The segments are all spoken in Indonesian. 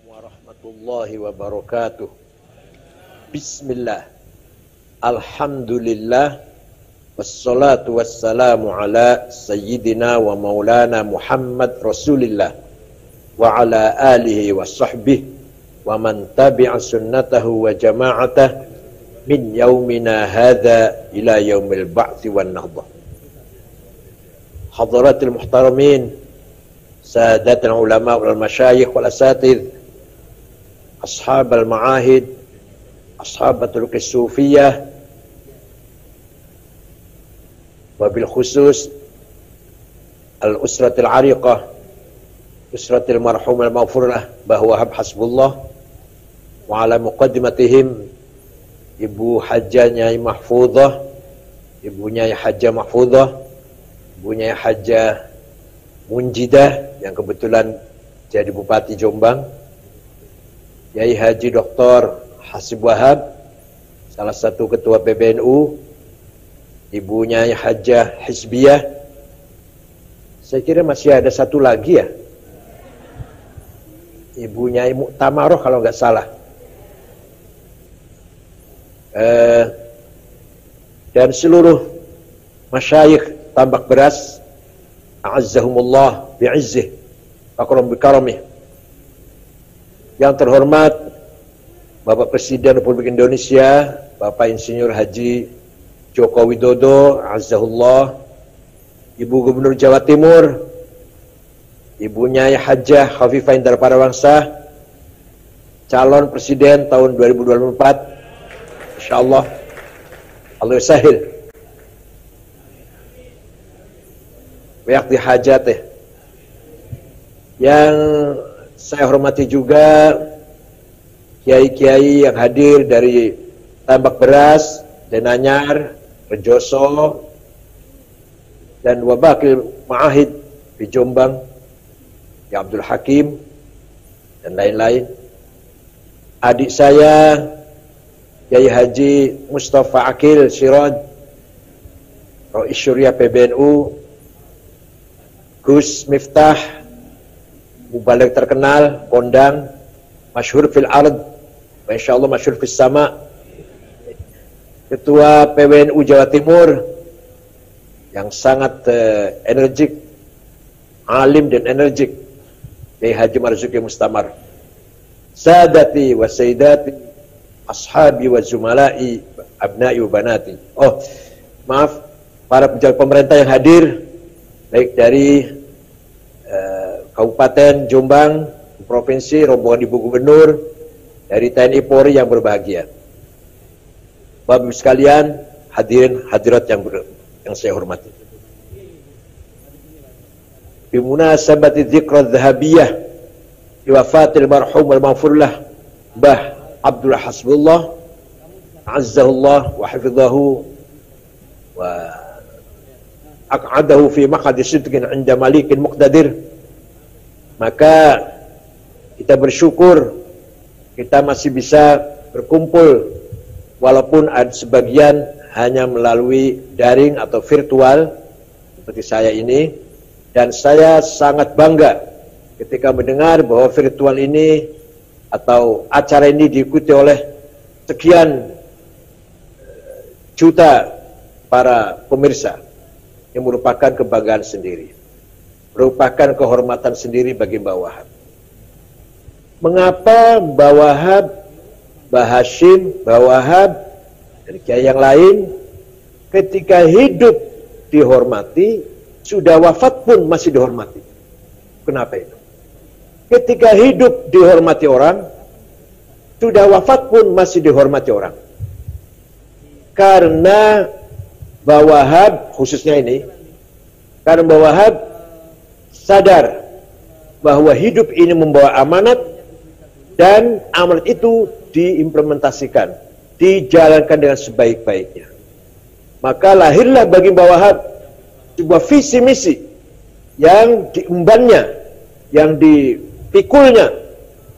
warahmatullahi wabarakatuh. Bismillah. Alhamdulillah. Wassalatu wassalamu ala sayyidina wa maulana Muhammad Rasulillah wa ala alihi wa sahbihi wa man tabi'a sunnatahu wa jama'atah min yaumina hadha ila yaumil ba'thi wan nahdah. Hadratil muhtaramin, sadatul ulama wal masyayikh wal asatidh, ashabal ma'ahid, ashabatul qisufiyah, wabil khusus al-usratil ariqah, usratil marhum al-maghfurlah bahwa hasbullah, wa ala muqaddimatihim Ibu Hajjah Nyai Mahfudzah, Ibunya Hajjah Mahfudzah, Ibunya Hajjah Munjidah yang kebetulan jadi Bupati Jombang, Yai Haji Dr. Hasib Wahab, salah satu ketua PBNU, Ibunya Hajjah Hizbiyah. Saya kira masih ada satu lagi ya, Ibunya Mu'tamaroh kalau nggak salah. Dan seluruh masyayikh Tambak Beras, a'azzahumullah bi'izzih akram bikaramih. Yang terhormat Bapak Presiden Republik Indonesia, Bapak Insinyur Haji Joko Widodo, a'azzahullah, Ibu Gubernur Jawa Timur, Ibunya Hajjah Khafifah Indar Parawangsa, calon presiden tahun 2024, insyaallah Allah sahil wayakti hajatih. Yang saya hormati juga kiai-kiai yang hadir dari Tambak Beras, Denanyar, Rejoso, dan Wabakil Ma'ahid di Jombang, ya Abdul Hakim, dan lain-lain. Adik saya Yai Haji Mustafa Akil Siraj, Rais Syuriah PBNU, Gus Miftah, mubalik terkenal, kondang, masyhur fil ard, insyaallah masyhur fis sama, Ketua PBNU Jawa Timur yang sangat energik, alim dan energik, Yai Haji Marzuki Mustamar. Sadati wa sayyidati, ashabi wa zumalai, abna'i wa banati. Oh, maaf, para pejabat pemerintah yang hadir, baik dari Kabupaten Jombang, Provinsi, rombongan Ibu Gubernur, dari TNI Polri yang berbahagia. Bapak sekalian, hadirin hadirat yang saya hormati. Bimunasabati dzikra dzahabiyah li wafatil marhum wal maghfurlah Mbah Abdul Hasbullah, azzahullah wa hafidhahu wa aq'adahu fi maq'adi sidqin 'inda malikin muqtadir. Maka kita bersyukur kita masih bisa berkumpul walaupun ada sebagian hanya melalui daring atau virtual seperti saya ini, dan saya sangat bangga ketika mendengar bahwa virtual ini atau acara ini diikuti oleh sekian juta para pemirsa, yang merupakan kebanggaan sendiri, merupakan kehormatan sendiri bagi Mbah Wahab. Mengapa Mbah Wahab, Mbah Hashim, Mbah Wahab, dan kiai yang lain ketika hidup dihormati, sudah wafat pun masih dihormati? Kenapa itu? Ketika hidup dihormati orang, sudah wafat pun masih dihormati orang. Karena Mbah Wahab khususnya ini, karena Mbah Wahab sadar bahwa hidup ini membawa amanat, dan amanat itu diimplementasikan, dijalankan dengan sebaik-baiknya. Maka lahirlah bagi Mbah Wahab sebuah visi misi yang diembannya, yang dipikulnya,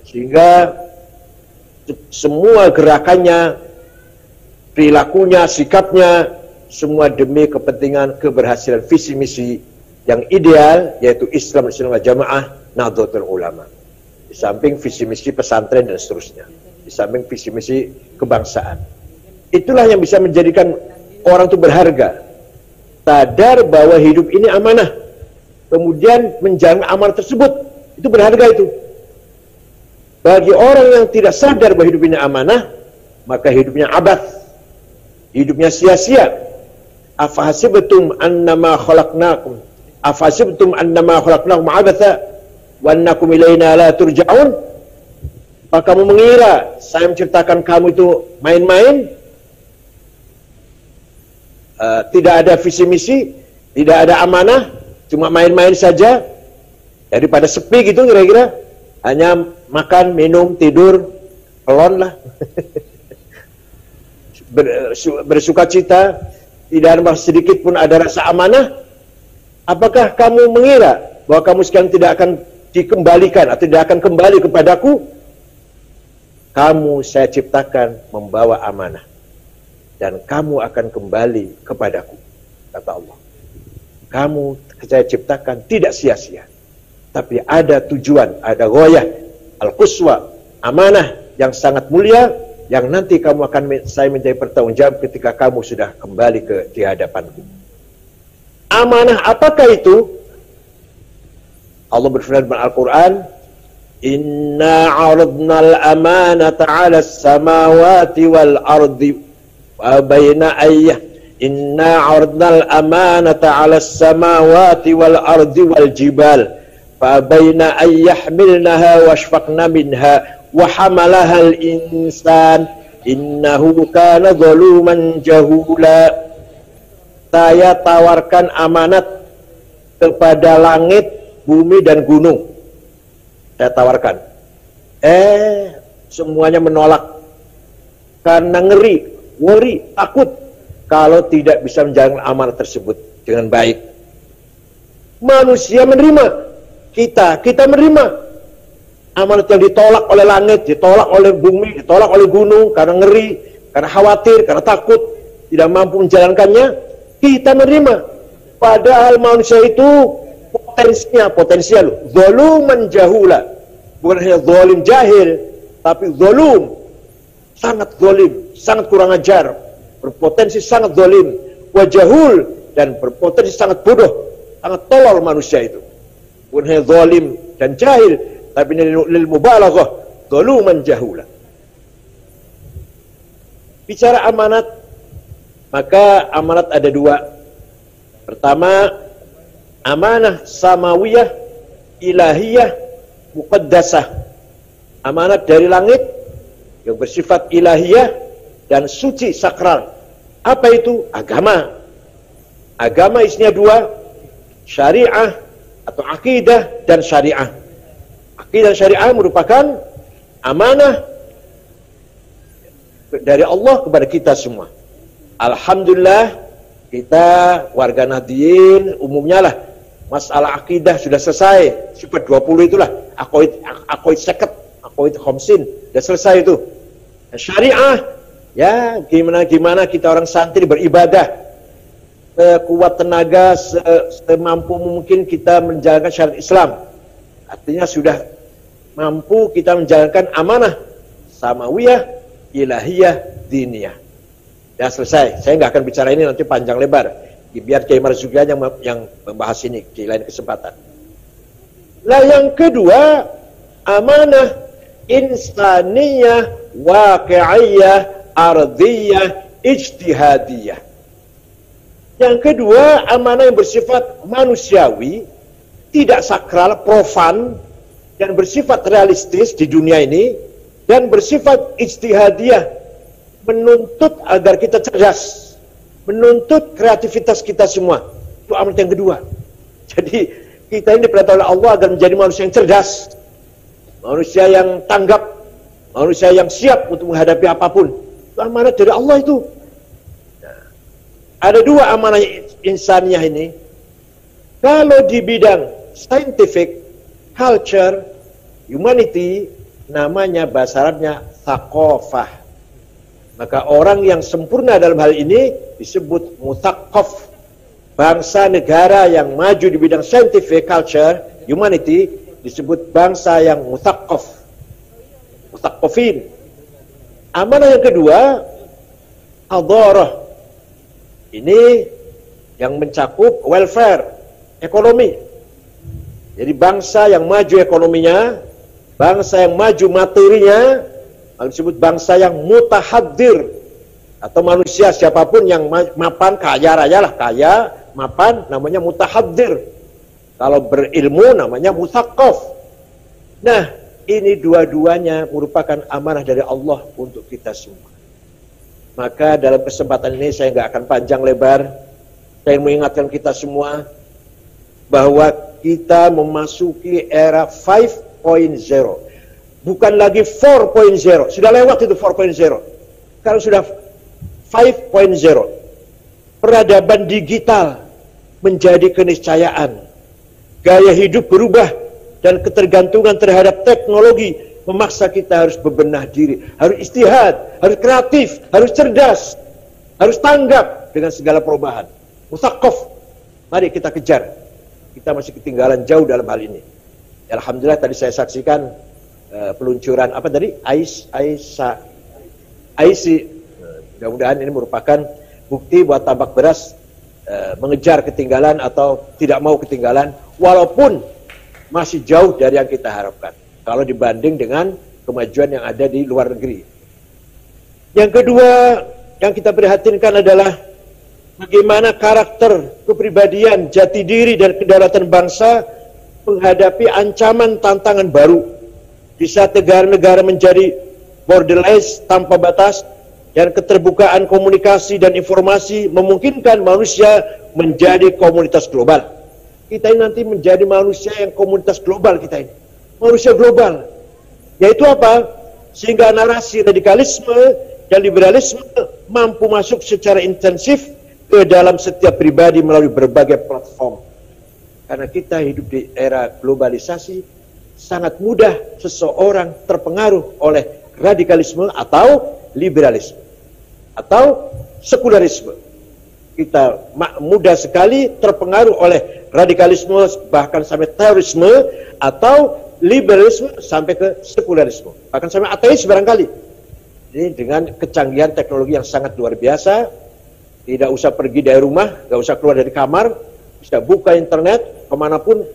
sehingga semua gerakannya, perilakunya, sikapnya, semua demi kepentingan keberhasilan visi misi yang ideal, yaitu Islam Jamaah Nahdlatul Ulama. Di samping visi misi pesantren dan seterusnya. Di samping visi misi kebangsaan. Itulah yang bisa menjadikan orang itu berharga. Sadar bahwa hidup ini amanah. Kemudian menjalankan amanah tersebut. Itu berharga itu. Bagi orang yang tidak sadar bahwa hidup ini amanah, maka hidupnya abad. Hidupnya sia-sia. Afahasibtum annama khalaqnakum abatha wa annakum ilaina la turja'un. Apakah kamu mengira saya menciptakan kamu itu main-main? Tidak ada visi misi, tidak ada amanah, cuma main-main saja. Daripada sepi gitu kira-kira, hanya makan, minum, tidur, pelon lah. Bersuka cita, tidak ada sedikit pun ada rasa amanah. Apakah kamu mengira bahwa kamu sekarang tidak akan dikembalikan atau tidak akan kembali kepadaku? Kamu saya ciptakan membawa amanah. Dan kamu akan kembali kepadaku, kata Allah. Kamu saya ciptakan tidak sia-sia. Tapi ada tujuan, ada ghoyah, al-quswa, amanah yang sangat mulia, yang nanti kamu akan saya minta pertanggungjawab ketika kamu sudah kembali di hadapanku. Amanah apakah itu? Allah berfirman dalam Al-Quran, Inna aradna al-amanata ala samawati wal ardi Inna aradna al-amanata 'ala as-samawati wal ardi wal jibal fa bayna ay yahmilnaha washfaqna minha wa hamalaha al-insan innahu kana zaluman jahula. Saya tawarkan amanat kepada langit, bumi dan gunung. Saya tawarkan. Semuanya menolak karena ngeri, worry, takut kalau tidak bisa menjalankan amanah tersebut dengan baik. Manusia menerima, kita menerima amanat yang ditolak oleh langit, ditolak oleh bumi, ditolak oleh gunung karena ngeri, karena khawatir, karena takut, tidak mampu menjalankannya. Kita menerima. Padahal manusia itu potensial, zaluman jahula. Bukan hanya zalim jahil, tapi zalum, sangat zalim, sangat kurang ajar, berpotensi sangat zalim, wajahul, dan berpotensi sangat bodoh, sangat tolol manusia itu. Bukan hanya zalim dan jahil, tapi lil mubalaghah, zaluman jahula. Bicara amanat, maka amanat ada dua. Pertama, amanah samawiyah, ilahiyah, muqaddasah. Amanat dari langit yang bersifat ilahiyah dan suci sakral. Apa itu? Agama. Agama isinya dua, syariah atau akidah dan syariah. Akidah dan syariah merupakan amanah dari Allah kepada kita semua. Alhamdulillah kita warga Nahdliyin umumnya lah masalah akidah sudah selesai. Sifat 20 itulah akoid seket, akoid khamsin, sudah selesai itu. Syariah, ya gimana kita orang santri beribadah sekuat tenaga, semampu mungkin kita menjalankan syariat Islam. Artinya sudah mampu kita menjalankan amanah samawiyah, ilahiyah, diniyah. Ya selesai. Saya nggak akan bicara ini nanti panjang lebar. Biar Kiai Marzuki aja yang membahas ini di lain kesempatan. Nah yang kedua, amanah insaniyah, waqi'iyah, ardiyah, ijtihadiyah. Yang kedua, amanah yang bersifat manusiawi, tidak sakral, profan, dan bersifat realistis di dunia ini, dan bersifat ijtihadiyah, menuntut agar kita cerdas, menuntut kreativitas kita semua. Itu amanat yang kedua. Jadi kita ini diperintah oleh Allah agar menjadi manusia yang cerdas, manusia yang tanggap, manusia yang siap untuk menghadapi apapun. Itu amanat dari Allah itu. Nah, ada dua amanah insaniyah ini. Kalau di bidang scientific, culture, humanity, namanya bahasa Arabnya thaqafah. Maka orang yang sempurna dalam hal ini disebut muthaqqaf. Bangsa negara yang maju di bidang scientific, culture, humanity, disebut bangsa yang mutsaqqafin. Amanah yang kedua, hadharah. Ini yang mencakup welfare, ekonomi. Jadi bangsa yang maju ekonominya, bangsa yang maju materinya, disebut bangsa yang mutahaddir, atau manusia siapapun yang mapan, kaya raya lah, kaya, mapan, namanya mutahaddir. Kalau berilmu namanya mutsaqqaf. Nah, ini dua-duanya merupakan amanah dari Allah untuk kita semua. Maka dalam kesempatan ini saya nggak akan panjang lebar. Saya mengingatkan kita semua bahwa kita memasuki era 5.0. Bukan lagi 4.0. Sudah lewat itu 4.0. Kalau sudah 5.0. Peradaban digital menjadi keniscayaan. Gaya hidup berubah dan ketergantungan terhadap teknologi memaksa kita harus bebenah diri, harus istihad, harus kreatif, harus cerdas, harus tanggap dengan segala perubahan. Mutsaqqaf, mari kita kejar. Kita masih ketinggalan jauh dalam hal ini. Alhamdulillah tadi saya saksikan peluncuran apa tadi? IC. Mudah-mudahan ini merupakan bukti buat Tambak Beras mengejar ketinggalan atau tidak mau ketinggalan, walaupun masih jauh dari yang kita harapkan kalau dibanding dengan kemajuan yang ada di luar negeri. Yang kedua yang kita prihatinkan adalah bagaimana karakter, kepribadian, jati diri dan kedaulatan bangsa menghadapi ancaman tantangan baru. Di saat negara-negara menjadi borderless, tanpa batas, dan keterbukaan komunikasi dan informasi memungkinkan manusia menjadi komunitas global. Kita ini nanti menjadi manusia yang komunitas global kita ini. Manusia global. Yaitu apa? Sehingga narasi radikalisme dan liberalisme mampu masuk secara intensif ke dalam setiap pribadi melalui berbagai platform. Karena kita hidup di era globalisasi, sangat mudah seseorang terpengaruh oleh radikalisme atau liberalisme atau sekularisme. Kita mudah sekali terpengaruh oleh radikalisme bahkan sampai terorisme atau liberalisme sampai ke sekularisme, bahkan sampai ateis barangkali. Ini dengan kecanggihan teknologi yang sangat luar biasa, tidak usah pergi dari rumah, nggak usah keluar dari kamar, bisa buka internet kemanapun,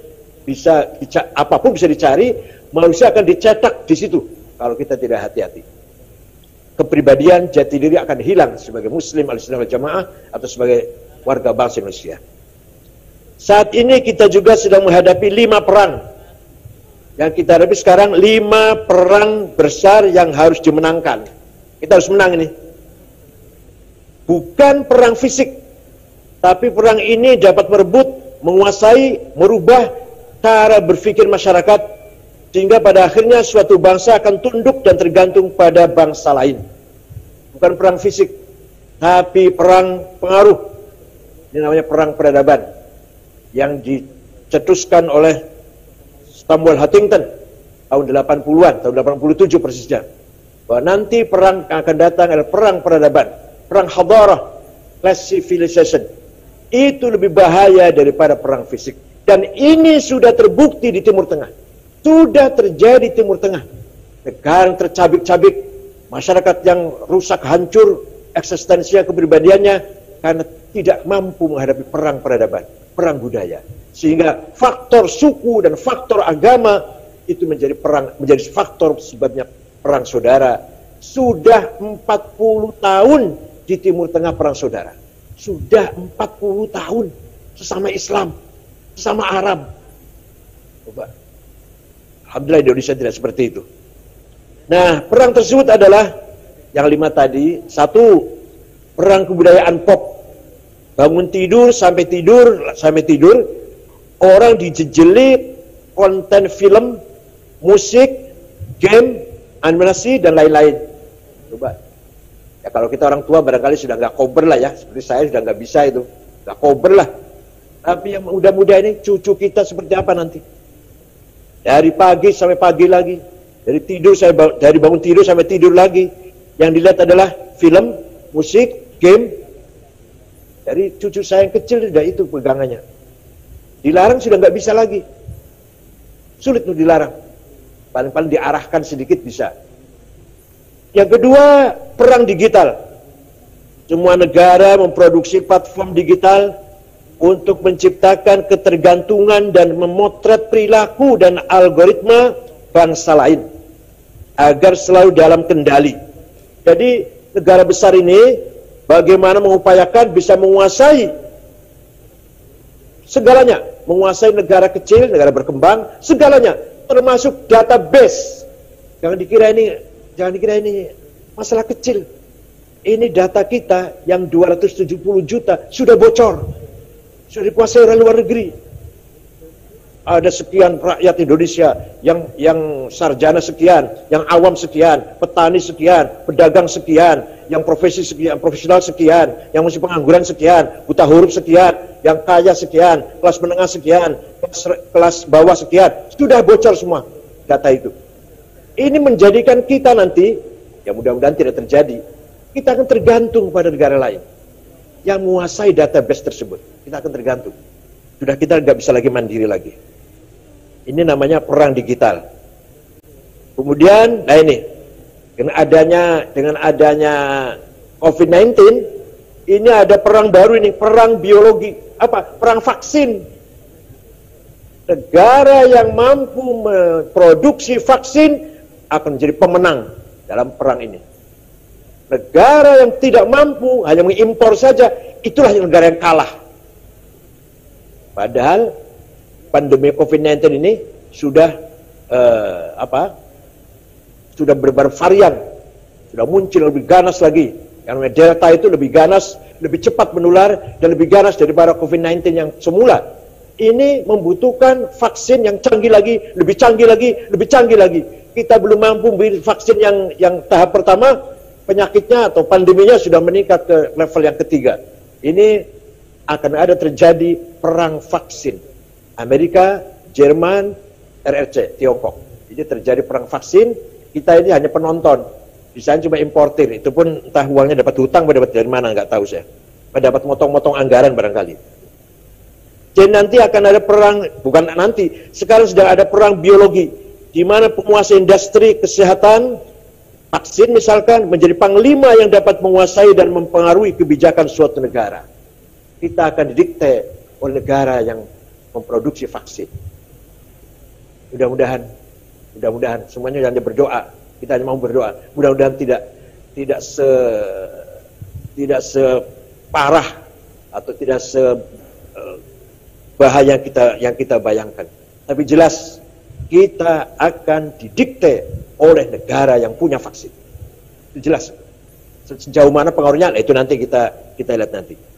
bisa apapun bisa dicari, manusia akan dicetak di situ kalau kita tidak hati-hati. Kepribadian jati diri akan hilang sebagai Muslim al-Sunnah wal Jamaah atau sebagai warga bangsa Indonesia. Saat ini kita juga sedang menghadapi 5 perang. Yang kita hadapi sekarang 5 perang besar yang harus dimenangkan. Kita harus menang ini. Bukan perang fisik, tapi perang ini dapat merebut, menguasai, merubah cara berpikir masyarakat, sehingga pada akhirnya suatu bangsa akan tunduk dan tergantung pada bangsa lain. Bukan perang fisik, tapi perang pengaruh. Ini namanya perang peradaban yang dicetuskan oleh Samuel Huntington tahun 80-an, tahun 87 persisnya. Bahwa nanti perang yang akan datang adalah perang peradaban, perang hadharah, class civilization. Itu lebih bahaya daripada perang fisik. Dan ini sudah terbukti di Timur Tengah. Sudah terjadi di Timur Tengah. Negara yang tercabik-cabik, masyarakat yang rusak, hancur, eksistensial kepribadiannya karena tidak mampu menghadapi perang peradaban, perang budaya. Sehingga faktor suku dan faktor agama itu menjadi faktor sebabnya perang saudara. Sudah 40 tahun di Timur Tengah perang saudara. Sudah 40 tahun sesama Islam, sesama Arab. Coba. Alhamdulillah Indonesia tidak seperti itu. Nah, perang tersebut adalah yang 5 tadi. 1, perang kebudayaan pop. Bangun tidur sampai tidur, orang dijejeli konten film, musik, game, animasi dan lain-lain. Coba. Ya kalau kita orang tua barangkali sudah nggak kober lah ya, seperti saya sudah nggak bisa itu, nggak kober lah. Tapi yang muda-muda ini cucu kita seperti apa nanti? Dari pagi sampai pagi lagi, dari bangun tidur sampai tidur lagi. Yang dilihat adalah film, musik, game. Dari cucu saya yang kecil sudah itu pegangannya. Dilarang sudah nggak bisa lagi. Sulit untuk dilarang. Paling-paling diarahkan sedikit bisa. Yang kedua, perang digital. Semua negara memproduksi platform digital untuk menciptakan ketergantungan dan memotret perilaku dan algoritma bangsa lain agar selalu dalam kendali. Jadi negara besar ini bagaimana mengupayakan bisa menguasai segalanya, menguasai negara kecil, negara berkembang, segalanya, termasuk database. Jangan dikira ini masalah kecil. Ini data kita yang 270 juta sudah bocor, sudah dikuasai oleh luar negeri. Ada sekian rakyat Indonesia yang sarjana sekian, yang awam sekian, petani sekian, pedagang sekian, yang profesi sekian, profesional sekian, yang masih pengangguran sekian, buta huruf sekian, yang kaya sekian, kelas menengah sekian, kelas bawah sekian, sudah bocor semua data itu. Ini menjadikan kita nanti, ya mudah-mudahan tidak terjadi, kita akan tergantung pada negara lain yang menguasai database tersebut. Kita akan tergantung. Sudah kita nggak bisa lagi mandiri lagi. Ini namanya perang digital. Kemudian, nah ini, dengan adanya COVID-19, ini ada perang baru ini, perang biologi. Apa? Perang vaksin. Negara yang mampu memproduksi vaksin akan menjadi pemenang dalam perang ini. Negara yang tidak mampu, hanya mengimpor saja, itulah negara yang kalah. Padahal pandemi COVID-19 ini sudah sudah bervarian, sudah muncul lebih ganas lagi. Yang namanya Delta itu lebih ganas, lebih cepat menular dan lebih ganas daripada COVID-19 yang semula. Ini membutuhkan vaksin yang canggih lagi, lebih canggih lagi, lebih canggih lagi. Kita belum mampu memberi vaksin yang tahap pertama, penyakitnya atau pandeminya sudah meningkat ke level yang ketiga. Ini akan ada terjadi perang vaksin. Amerika, Jerman, RRC, Tiongkok. Jadi terjadi perang vaksin, kita ini hanya penonton. Bisa cuma importir, itu pun entah uangnya dapat hutang, dapat dari mana, nggak tahu saya. Dapat motong-motong anggaran barangkali. Jadi nanti akan ada perang, bukan nanti, sekarang sedang ada perang biologi, di mana penguasa industri kesehatan, vaksin misalkan, menjadi panglima yang dapat menguasai dan mempengaruhi kebijakan suatu negara. Kita akan didikte oleh negara yang memproduksi vaksin. Mudah-mudahan semuanya hanya berdoa. Kita hanya mau berdoa. Mudah-mudahan tidak separah atau tidak sebahaya yang kita bayangkan. Tapi jelas kita akan didikte oleh negara yang punya vaksin. Itu jelas. Sejauh mana pengaruhnya, itu nanti kita lihat nanti.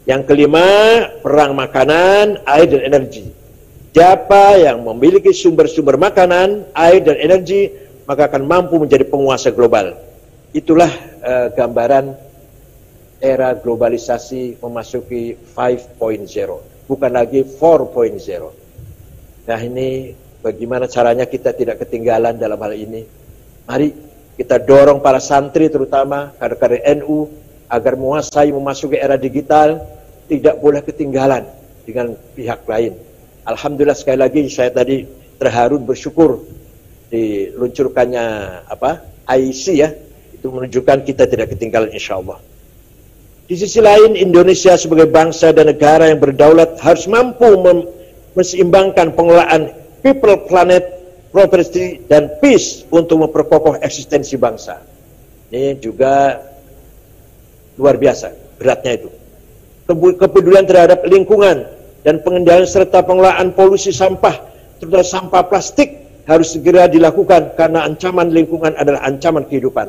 Yang kelima, perang makanan, air dan energi. Siapa yang memiliki sumber-sumber makanan, air dan energi, maka akan mampu menjadi penguasa global. Itulah gambaran era globalisasi memasuki 5.0, bukan lagi 4.0. Nah ini bagaimana caranya kita tidak ketinggalan dalam hal ini. Mari kita dorong para santri terutama kader-kader NU agar menguasai memasuki era digital, tidak boleh ketinggalan dengan pihak lain. Alhamdulillah sekali lagi saya tadi terharu bersyukur diluncurkannya IEC ya, itu menunjukkan kita tidak ketinggalan insyaAllah. Di sisi lain Indonesia sebagai bangsa dan negara yang berdaulat harus mampu menseimbangkan pengelolaan people, planet, property, dan peace untuk memperkokoh eksistensi bangsa. Ini juga luar biasa beratnya itu. Kepedulian terhadap lingkungan dan pengendalian serta pengelolaan polusi sampah, terutama sampah plastik, harus segera dilakukan karena ancaman lingkungan adalah ancaman kehidupan.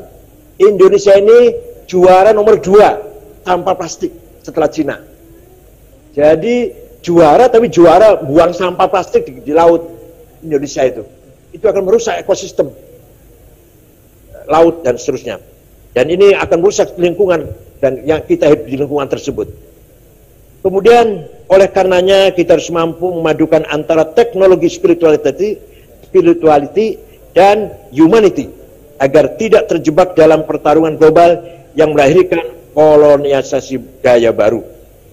Indonesia ini juara nomor 2 sampah plastik setelah Cina. Jadi juara, tapi juara buang sampah plastik di laut Indonesia itu. Itu akan merusak ekosistem laut dan seterusnya. Dan ini akan merusak lingkungan dan yang kita hidup di lingkungan tersebut. Kemudian oleh karenanya kita harus mampu memadukan antara teknologi spirituality dan humanity agar tidak terjebak dalam pertarungan global yang melahirkan kolonialisasi gaya baru.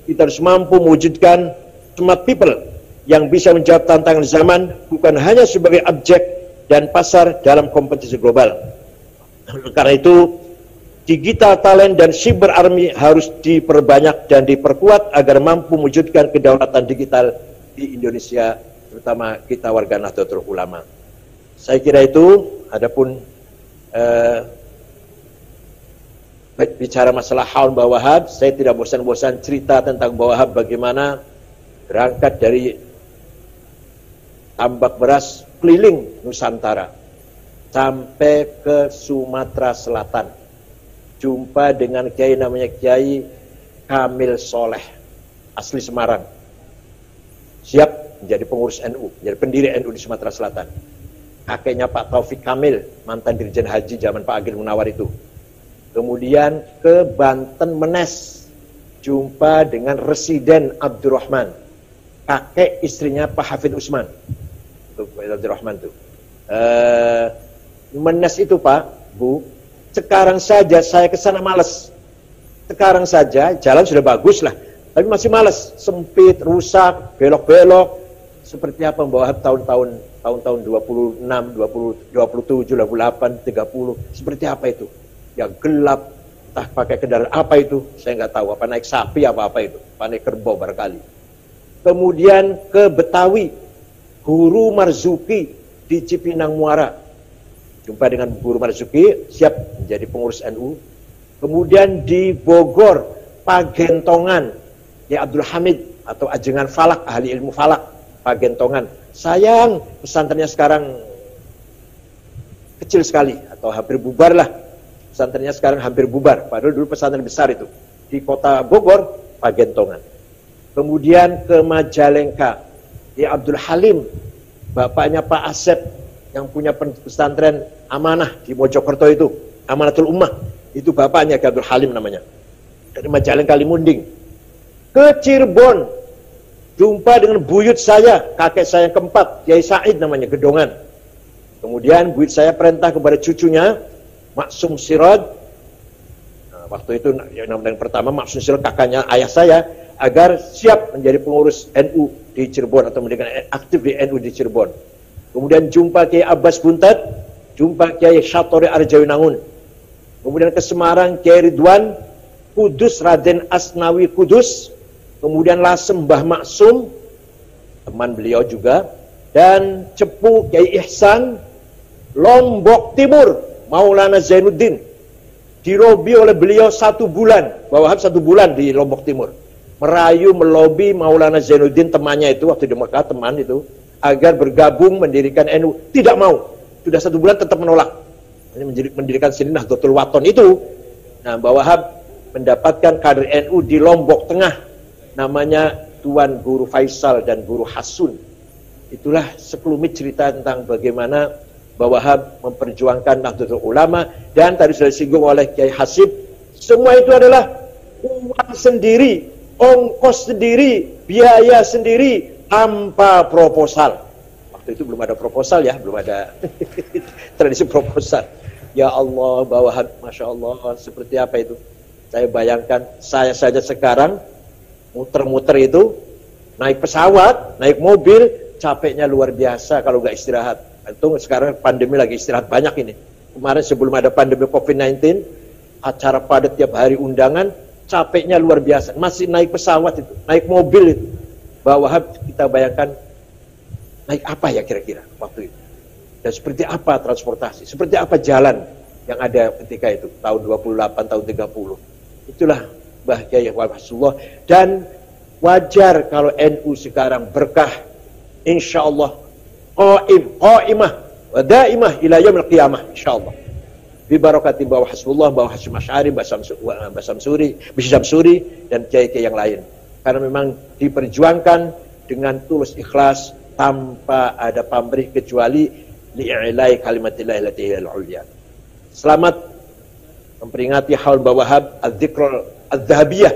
Kita harus mampu mewujudkan smart people yang bisa menjawab tantangan zaman, bukan hanya sebagai objek dan pasar dalam kompetisi global. Karena itu, digital talent dan cyber army harus diperbanyak dan diperkuat agar mampu mewujudkan kedaulatan digital di Indonesia, terutama kita warga Nahdlatul Ulama. Saya kira itu. Adapun bicara masalah Haul Mbah Wahab, saya tidak bosan-bosan cerita tentang Mbah Wahab bagaimana berangkat dari tambak beras keliling Nusantara sampai ke Sumatera Selatan, jumpa dengan kiai namanya Kiai Kamil Soleh, asli Semarang, siap menjadi pengurus NU, menjadi pendiri NU di Sumatera Selatan. Kakeknya Pak Taufik Kamil, mantan Dirjen Haji zaman Pak Agil Munawar itu. Kemudian ke Banten Menes, jumpa dengan Residen Abdurrahman, kakek istrinya Pak Hafid Usman. Abdurrahman itu. Menes itu Pak, Bu, sekarang saja saya ke sana males. Sekarang saja jalan sudah bagus lah, tapi masih males, sempit, rusak, belok-belok. Seperti apa Mbah Wahab tahun 26, 20, 27, 28, 30, seperti apa itu? Ya gelap, entah pakai kendaraan apa itu, saya nggak tahu, apa naik sapi apa itu, apa naik kerbau barangkali. Kemudian ke Betawi, Guru Marzuki di Cipinang Muara, jumpa dengan Guru Marzuki, siap menjadi pengurus NU. Kemudian di Bogor, Pagentongan, ya Abdul Hamid atau Ajengan Falak, ahli ilmu falak, Pagentongan. Sayang pesantrennya sekarang kecil sekali atau hampir bubar lah. Pesantrennya sekarang hampir bubar, padahal dulu pesantren besar itu di kota Bogor, Pagentongan. Kemudian ke Majalengka, ya Abdul Halim, bapaknya Pak Asep yang punya pesantren Amanah di Mojokerto itu, Amanatul Ummah, itu bapaknya Abdul Halim namanya, dari Majalengka Limunding. Ke Cirebon, jumpa dengan buyut saya, kakek saya yang keempat, Kiai Said namanya, Gedongan. Kemudian buyut saya perintah kepada cucunya Maksum Siraj, waktu itu yang pertama Maksum Siraj kakaknya ayah saya, agar siap menjadi pengurus NU di Cirebon atau menjadi aktif di NU di Cirebon. Kemudian jumpa Kiai Abbas Buntat, jumpa Kiai Syatori Arjawinangun. Kemudian ke Semarang Kiai Ridwan, Kudus Raden Asnawi Kudus, kemudian Lasem Mbah Maksum, teman beliau juga, dan Cepu Kiai Ihsan. Lombok Timur Maulana Zainuddin, dilobi oleh beliau 1 bulan, Mbah Wahab 1 bulan di Lombok Timur, merayu melobi Maulana Zainuddin, temannya itu waktu di Mekah, teman itu, agar bergabung mendirikan NU. Tidak mau, sudah 1 bulan tetap menolak mendirikan sini Nahdlatul Wathon itu. Nah, Mbah Wahab mendapatkan kader NU di Lombok Tengah, namanya Tuan Guru Faisal dan Guru Hasun. Itulah sekelumit cerita tentang bagaimana Mbah Wahab memperjuangkan Nahdlatul Ulama. Dan tadi sudah disinggung oleh Kiai Hasib, semua itu adalah uang sendiri, ongkos sendiri, biaya sendiri, tanpa proposal. Waktu itu belum ada proposal ya, belum ada tradisi proposal. Ya Allah, Mbah Wahab, Masya Allah, seperti apa itu? Saya bayangkan, saya saja sekarang muter-muter itu, naik pesawat, naik mobil, capeknya luar biasa kalau nggak istirahat. Itu sekarang pandemi lagi istirahat banyak ini. Kemarin sebelum ada pandemi COVID-19, acara padat tiap hari, undangan, capeknya luar biasa. Masih naik pesawat itu, naik mobil itu. Mbah Wahab, kita bayangkan naik apa ya kira-kira waktu itu. Dan seperti apa transportasi, seperti apa jalan yang ada ketika itu, tahun 28, tahun 30. Itulah Mbah Kiai Rasulullah. Dan wajar kalau NU sekarang berkah, insya Allah qaimah wa daimah ila yaumil qiyamah insyaallah. Bi barakati Mbah Hasbullah, Mbah Hasyim Asy'ari, Mbah Samsuri, Bisi Samsuri dan kiai-kiai yang lain. Karena memang diperjuangkan dengan tulus ikhlas tanpa ada pamrih kecuali li'ilai kalimatillah allati hiyal ulya. Selamat memperingati haul Mbah Wahab az-zikrul az-zahabiyah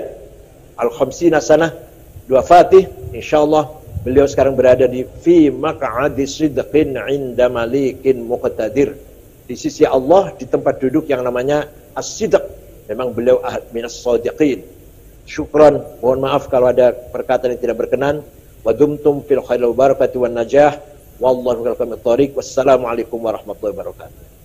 al-khamsina sanah wafati. Insyaallah beliau sekarang berada di fi maq'adi sidqin 'inda malikin muqtadir, di sisi Allah, di tempat duduk yang namanya as-sidq. Memang beliau minas shadiqin. Syukran, mohon maaf kalau ada perkataan yang tidak berkenan. wa dumtum fil khairi wal barakati wan najah wallahu a'lam. Wassalamualaikum warahmatullahi wabarakatuh.